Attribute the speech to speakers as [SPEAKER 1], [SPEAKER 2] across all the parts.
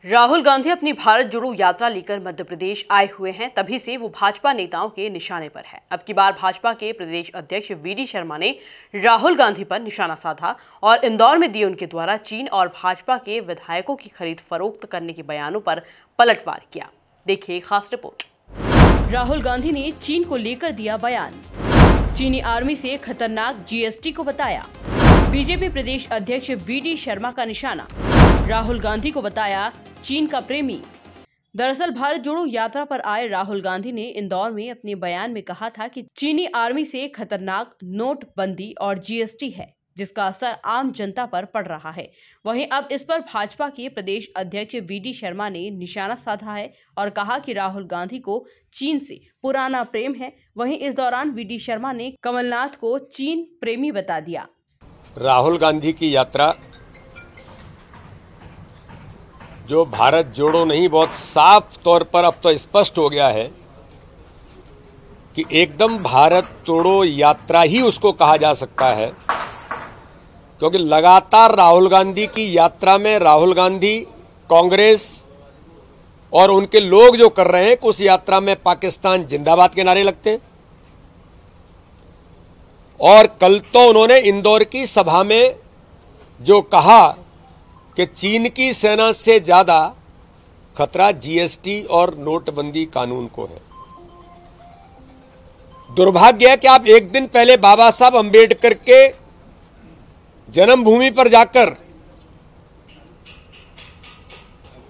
[SPEAKER 1] राहुल गांधी अपनी भारत जोड़ो यात्रा लेकर मध्य प्रदेश आए हुए हैं। तभी से वो भाजपा नेताओं के निशाने पर है। अब की बार भाजपा के प्रदेश अध्यक्ष वीडी शर्मा ने राहुल गांधी पर निशाना साधा और इंदौर में दिए उनके द्वारा चीन और भाजपा के विधायकों की खरीद फरोख्त करने के बयानों पर पलटवार किया। देखिए खास रिपोर्ट। राहुल गांधी ने चीन को लेकर दिया बयान। चीनी आर्मी से खतरनाक जीएसटी को बताया। बीजेपी प्रदेश अध्यक्ष वीडी शर्मा का निशाना। राहुल गांधी को बताया चीन का प्रेमी। दरअसल भारत जोड़ो यात्रा पर आए राहुल गांधी ने इंदौर में अपने बयान में कहा था कि चीनी आर्मी से खतरनाक नोटबंदी और जीएसटी है, जिसका असर आम जनता पर पड़ रहा है। वहीं अब इस पर भाजपा के प्रदेश अध्यक्ष वीडी शर्मा ने निशाना साधा है और कहा कि राहुल गांधी को चीन से पुराना प्रेम है। वहीं इस दौरान वीडी शर्मा ने कमलनाथ को चीन प्रेमी बता दिया।
[SPEAKER 2] राहुल गांधी की यात्रा जो भारत जोड़ो नहीं, बहुत साफ तौर पर अब तो स्पष्ट हो गया है कि एकदम भारत तोड़ो यात्रा ही उसको कहा जा सकता है, क्योंकि लगातार राहुल गांधी की यात्रा में राहुल गांधी, कांग्रेस और उनके लोग जो कर रहे हैं कि उस यात्रा में पाकिस्तान जिंदाबाद के नारे लगते हैं। और कल तो उन्होंने इंदौर की सभा में जो कहा कि चीन की सेना से ज्यादा खतरा जीएसटी और नोटबंदी कानून को है। दुर्भाग्य है कि आप एक दिन पहले बाबा साहब अंबेडकर के जन्मभूमि पर जाकर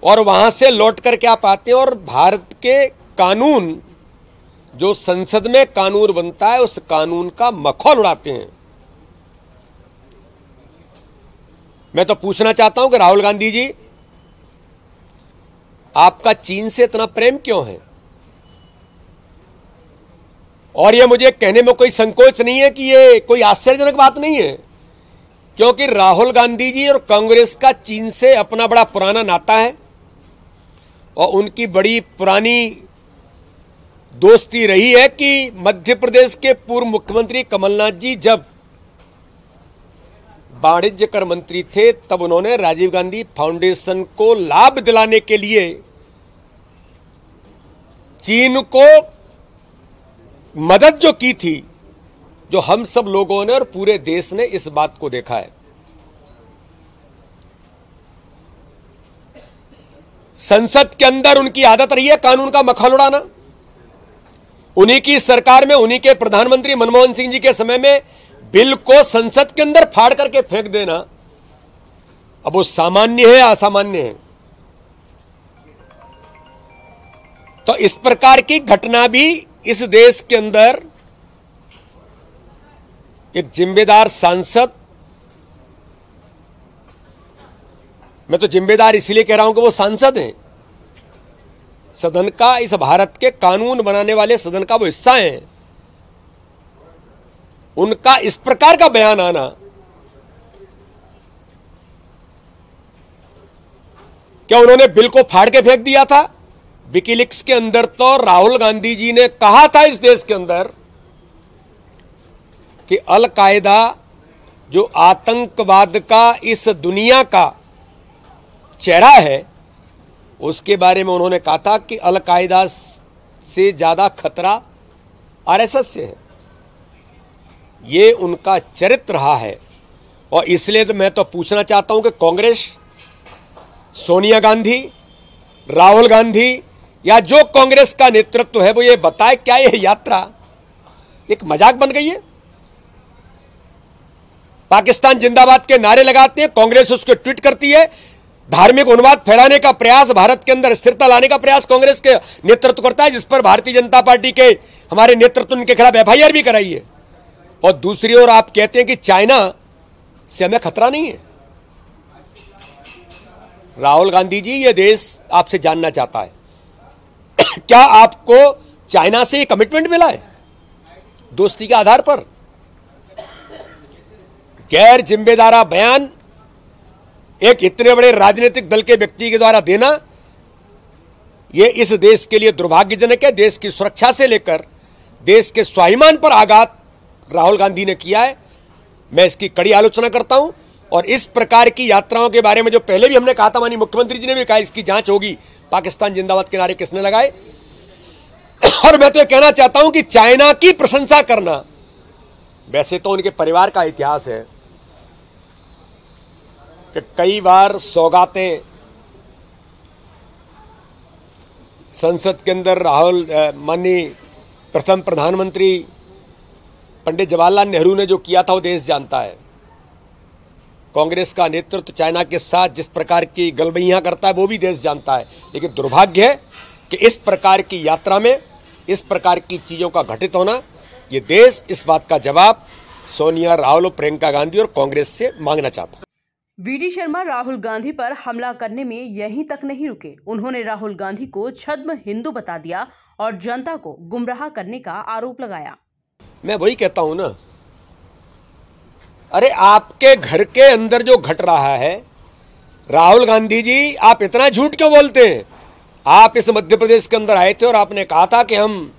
[SPEAKER 2] और वहां से लौट करके आप आते हैं और भारत के कानून, जो संसद में कानून बनता है, उस कानून का मखौल उड़ाते हैं। मैं तो पूछना चाहता हूं कि राहुल गांधी जी, आपका चीन से इतना प्रेम क्यों है? और यह मुझे कहने में कोई संकोच नहीं है कि यह कोई आश्चर्यजनक बात नहीं है, क्योंकि राहुल गांधी जी और कांग्रेस का चीन से अपना बड़ा पुराना नाता है और उनकी बड़ी पुरानी दोस्ती रही है कि मध्य प्रदेश के पूर्व मुख्यमंत्री कमलनाथ जी जब वाणिज्य कर मंत्री थे, तब उन्होंने राजीव गांधी फाउंडेशन को लाभ दिलाने के लिए चीन को मदद जो की थी, जो हम सब लोगों ने और पूरे देश ने इस बात को देखा है। संसद के अंदर उनकी आदत रही है कानून का मखौल उड़ाना। उन्हीं की सरकार में, उन्हीं के प्रधानमंत्री मनमोहन सिंह जी के समय में बिल को संसद के अंदर फाड़ करके फेंक देना, अब वो सामान्य है असामान्य है? तो इस प्रकार की घटना भी इस देश के अंदर एक जिम्मेदार सांसद, मैं तो जिम्मेदार इसलिए कह रहा हूं कि वो सांसद हैं, सदन का, इस भारत के कानून बनाने वाले सदन का वो हिस्सा हैं, उनका इस प्रकार का बयान आना, क्या उन्होंने बिल को फाड़ के फेंक दिया था? विकीलीक्स के अंदर तो राहुल गांधी जी ने कहा था इस देश के अंदर कि अल कायदा जो आतंकवाद का इस दुनिया का चेहरा है, उसके बारे में उन्होंने कहा था कि अल कायदा से ज्यादा खतरा आरएसएस से है। ये उनका चरित्र रहा है और इसलिए तो मैं तो पूछना चाहता हूं कि कांग्रेस, सोनिया गांधी, राहुल गांधी या जो कांग्रेस का नेतृत्व है वो ये बताए, क्या ये यात्रा एक मजाक बन गई है? पाकिस्तान जिंदाबाद के नारे लगाते हैं, कांग्रेस उसको ट्वीट करती है, धार्मिक उन्माद फैलाने का प्रयास, भारत के अंदर स्थिरता लाने का प्रयास कांग्रेस के नेतृत्व करता है, जिस पर भारतीय जनता पार्टी के हमारे नेतृत्व उनके खिलाफ एफआईआर भी कराई है। और दूसरी ओर आप कहते हैं कि चाइना से हमें खतरा नहीं है। राहुल गांधी जी, ये देश आपसे जानना चाहता है क्या आपको चाइना से ये कमिटमेंट मिला है दोस्ती के आधार पर? गैर जिम्मेदारा बयान एक इतने बड़े राजनीतिक दल के व्यक्ति के द्वारा देना, यह इस देश के लिए दुर्भाग्यजनक है। देश की सुरक्षा से लेकर देश के स्वाभिमान पर आघात राहुल गांधी ने किया है। मैं इसकी कड़ी आलोचना करता हूं और इस प्रकार की यात्राओं के बारे में जो पहले भी हमने कहा था, माननीय मुख्यमंत्री जी ने भी कहा इसकी जांच होगी, पाकिस्तान जिंदाबाद के नारे किसने लगाए। और मैं तो ये कहना चाहता हूं कि चाइना की प्रशंसा करना, वैसे तो उनके परिवार का इतिहास है कि कई बार सौगातें संसद के अंदर माननीय प्रथम प्रधानमंत्री पंडित जवाहरलाल नेहरू ने जो किया था वो देश जानता है। कांग्रेस का नेतृत्व चाइना के साथ जिस प्रकार की गलबैयां करता है वो भी देश जानता है। लेकिन दुर्भाग्य है कि इस प्रकार की यात्रा में इस प्रकार की चीजों का घटित होना, ये देश इस बात का जवाब सोनिया, राहुल और प्रियंका गांधी और कांग्रेस से मांगना चाहता है।
[SPEAKER 1] वीडी शर्मा राहुल गांधी पर हमला करने में यहीं तक नहीं रुके। उन्होंने राहुल गांधी को छद्म हिंदू बता दिया और जनता को गुमराह करने का आरोप लगाया।
[SPEAKER 2] मैं वही कहता हूं ना, अरे आपके घर के अंदर जो घट रहा है, राहुल गांधी जी आप इतना झूठ क्यों बोलते हैं। आप इस मध्य प्रदेश के अंदर आए थे और आपने कहा था कि हम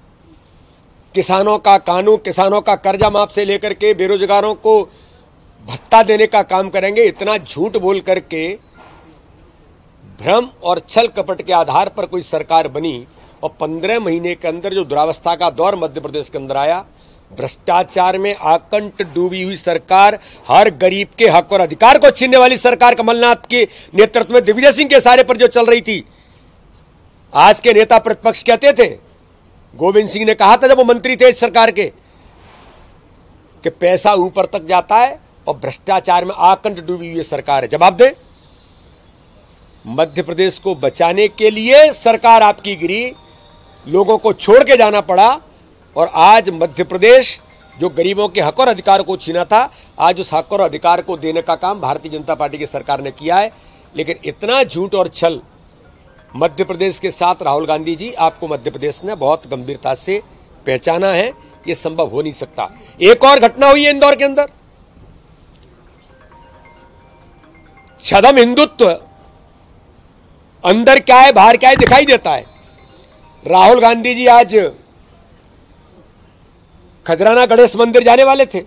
[SPEAKER 2] किसानों का कानून, किसानों का कर्जा माफ से लेकर के बेरोजगारों को भत्ता देने का काम करेंगे। इतना झूठ बोल करके भ्रम और छल कपट के आधार पर कोई सरकार बनी और 15 महीने के अंदर जो दुरावस्था का दौर मध्य प्रदेश के अंदर आया, भ्रष्टाचार में आकंठ डूबी हुई सरकार, हर गरीब के हक और अधिकार को छीनने वाली सरकार कमलनाथ के नेतृत्व में दिग्विजय सिंह के इशारे पर जो चल रही थी। आज के नेता प्रतिपक्ष कहते थे, गोविंद सिंह ने कहा था जब वो मंत्री थे इस सरकार के, कि पैसा ऊपर तक जाता है और भ्रष्टाचार में आकंठ डूबी हुई सरकार है। जवाब दे। मध्य प्रदेश को बचाने के लिए सरकार आपकी गिरी, लोगों को छोड़ के जाना पड़ा और आज मध्य प्रदेश जो गरीबों के हक और अधिकार को छीना था, आज उस हक और अधिकार को देने का काम भारतीय जनता पार्टी की सरकार ने किया है। लेकिन इतना झूठ और छल मध्य प्रदेश के साथ राहुल गांधी जी, आपको मध्य प्रदेश ने बहुत गंभीरता से पहचाना है, ये संभव हो नहीं सकता। एक और घटना हुई है इंदौर के अंदर, छद्म हिंदुत्व अंदर क्या है बाहर क्या है दिखाई देता है। राहुल गांधी जी आज खजराना गणेश मंदिर जाने वाले थे,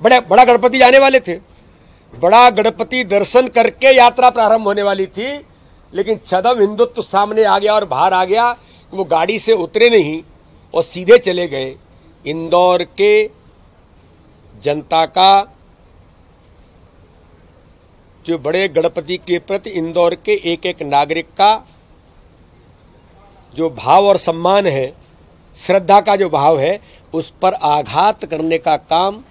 [SPEAKER 2] बड़ा गणपति जाने वाले थे, बड़ा गणपति दर्शन करके यात्रा प्रारंभ होने वाली थी। लेकिन छद्म हिंदुत्व सामने आ गया और बाहर आ गया कि वो गाड़ी से उतरे नहीं और सीधे चले गए। इंदौर के जनता का जो बड़े गणपति के प्रति इंदौर के एक एक नागरिक का जो भाव और सम्मान है, श्रद्धा का जो भाव है, उस पर आघात करने का काम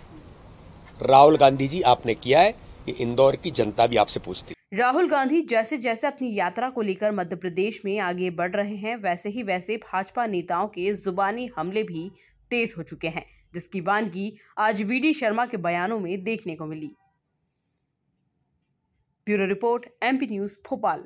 [SPEAKER 2] राहुल गांधी जी आपने किया है। ये इंदौर की जनता भी आपसे पूछती है।
[SPEAKER 1] राहुल गांधी जैसे जैसे अपनी यात्रा को लेकर मध्य प्रदेश में आगे बढ़ रहे हैं, वैसे ही वैसे भाजपा नेताओं के जुबानी हमले भी तेज हो चुके हैं, जिसकी वानगी आज वीडी शर्मा के बयानों में देखने को मिली। Bureau report, MP news, Bhopal.